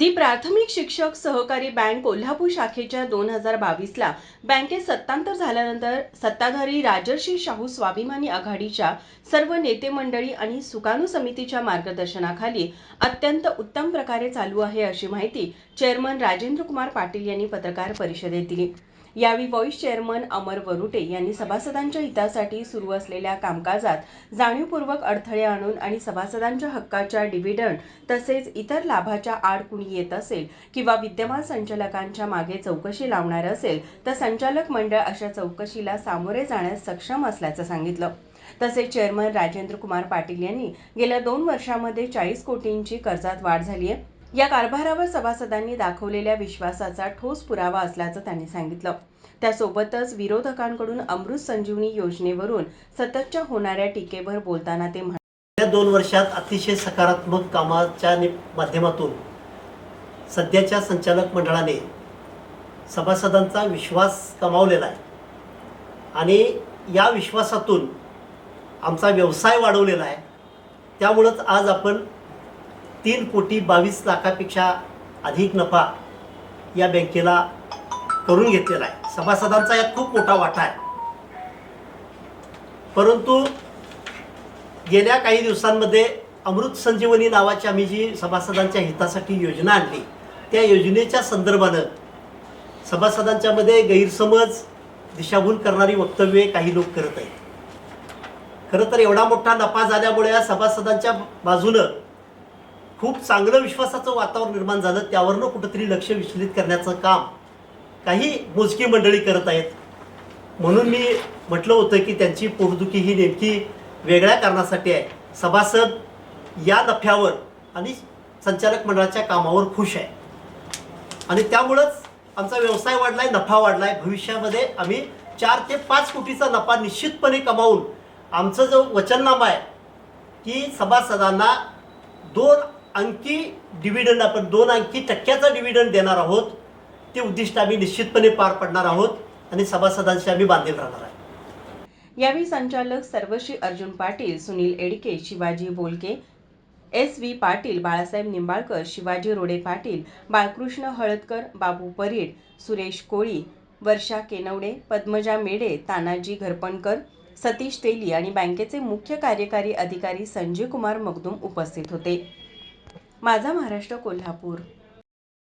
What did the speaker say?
दी प्राथमिक शिक्षक सहकारी बँक कोल्हापूर शाखेच्या 2022ला बँकेत सत्तांतर झाल्यानंतर सत्ताधारी राजर्षी शाहू स्वाभिमानी आघाडीच्या सर्व नेते मंडळी आणि सुकाणू समितीच्या मार्गदर्शनाखाली अत्यंत उत्तम प्रकारे चालू आहे, अशी माहिती चेअरमन राजेंद्र कुमार पाटील यांनी पत्रकार परिषदेत दिली. यावेळी व्हाईस चेअरमन अमर वरुटे यांनी सभासदांच्या हितासाठी सुरू असलेल्या कामकाजात जाणीवपूर्वक अडथळे आणून आणि सभासदांच्या हक्काच्या डिव्हिडंड तसेच इतर लाभाच्या आड कुणी येत असेल किंवा विद्यमान संचालकांच्या मागे चौकशी लावणार असेल तर संचालक मंडळ अशा चौकशीला सामोरे जाण्यास सक्षम असल्याचं सांगितलं. तसेच चेअरमन राजेंद्र कुमार पाटील यांनी गेल्या 2 वर्षांमध्ये 40 कोटींची कर्जात वाढ झाली आहे. या कारभारावर सभासदांनी दाखवलेल्या विश्वासाचा ठोस पुरावा असल्याचं त्यांनी सांगितलं. त्यासोबतच विरोधकांकडून अमृत संजीवनी योजनेवरून सततच्या होणाऱ्या टीकेवर बोलताना ते म्हणाले, या 2 वर्षात अतिशय सकारात्मक कामाच्या माध्यमातून सध्याच्या संचालक मंडळाने सभासदांचा विश्वास कमावलेला आहे आणि या विश्वासातून आमचा व्यवसाय वाढवलेला आहे. त्यामुळंच आज आपण 3,22,00,000पेक्षा अधिक नफा या बँकेला करून घेतलेला आहे. सभासदांचा यात खूप मोठा वाटा आहे. परंतु गेल्या काही दिवसांमध्ये अमृत संजीवनी नावाची आम्ही जी सभासदांच्या हितासाठी योजना आणली, त्या योजनेच्या संदर्भानं सभासदांच्यामध्ये गैरसमज, दिशाभूल करणारी वक्तव्ये काही लोक करत आहेत. खरं तर एवढा मोठा नफा झाल्यामुळे या सभासदांच्या बाजूनं खूप चांगलं विश्वासाचं वातावरण निर्माण झालं. त्यावरनं कुठंतरी लक्ष विचलित करण्याचं काम काही मोजकी मंडळी करत आहेत. म्हणून मी म्हटलं होतं की त्यांची पोटदुखी ही नेमकी वेगळ्या कारणासाठी आहे. सभासद या नफ्यावर आणि संचालक मंडळाच्या कामावर खुश आहे आणि त्यामुळंच आमचा व्यवसाय वाढलाय, नफा वाढलाय. भविष्यामध्ये आम्ही 4 ते 5 कोटीचा नफा निश्चितपणे कमावून आमचं जो वचननामा आहे की सभासदांना 2 अंकी डिव्हिडंड, आपण 2 अंकी टक्क्याचा डिव्हिडंड देणार आहोत, ते उद्दिष्ट आम्ही निश्चितपणे पार पडणार आहोत आणि सभासदांशी आम्ही बांधील राहणार आहे. यावेळी संचालक सर्वश्री अर्जुन पाटील, सुनील एडके, शिवाजी बोलके, S.V. पाटील, बाळासाहेब निंबाळकर, शिवाजी रोडे पाटील, बाळकृष्ण हळदकर, बाबू परीड, सुरेश कोळी, वर्षा केनवडे, पद्मजा मेढे, तानाजी घरपणकर, सतीश तेली आणि बँकेचे मुख्य कार्यकारी अधिकारी संजय कुमार मगदूम उपस्थित होते. माझा महाराष्ट्र, कोल्हापूर.